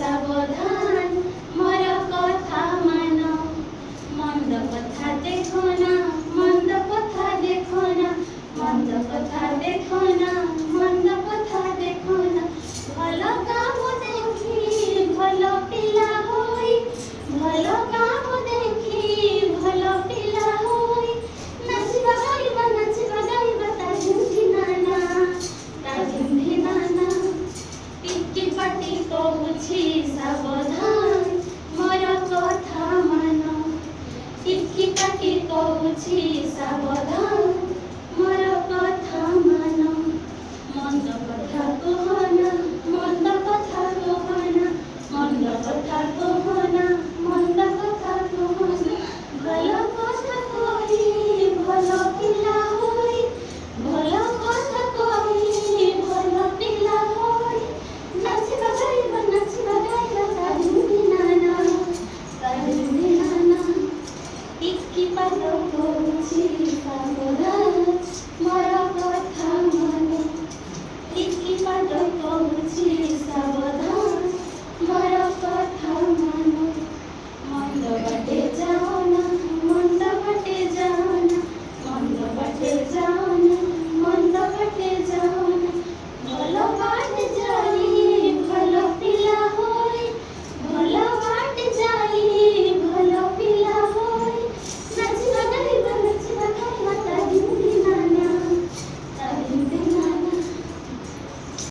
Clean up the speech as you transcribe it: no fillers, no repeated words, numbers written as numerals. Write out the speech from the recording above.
सावधान मोर कथा मान मंद कथा देखो ना मंद कथा देखो ना मंद कथा देखो ना मंद कथा देखो ना भल काम देखी भल पिला होई भल काम देखी भल पिला होई नाचिबा गाइबा ता झुमझी नाना टिकी पाटी कहूछि सावधान